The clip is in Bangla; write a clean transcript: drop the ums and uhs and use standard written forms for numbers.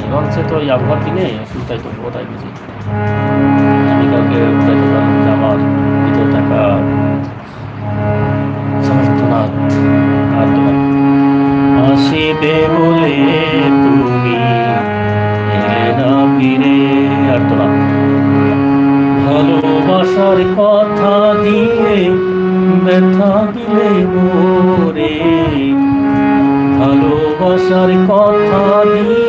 এবার হচ্ছে তো এই আবহাওয়ার দিনে তাই তো কোথায় বুঝি আমি কাউকে বুঝাইতে পারলাম যে আমার ভিতরে থাকা সমর্থনাথ আর তোমার আসিবে বলে তুমি এলে না ফিরে আর তোরা ভালোবাসার কথা দিয়ে ব্যথা দিলে মোরে ভালোবাসার কথা দিয়ে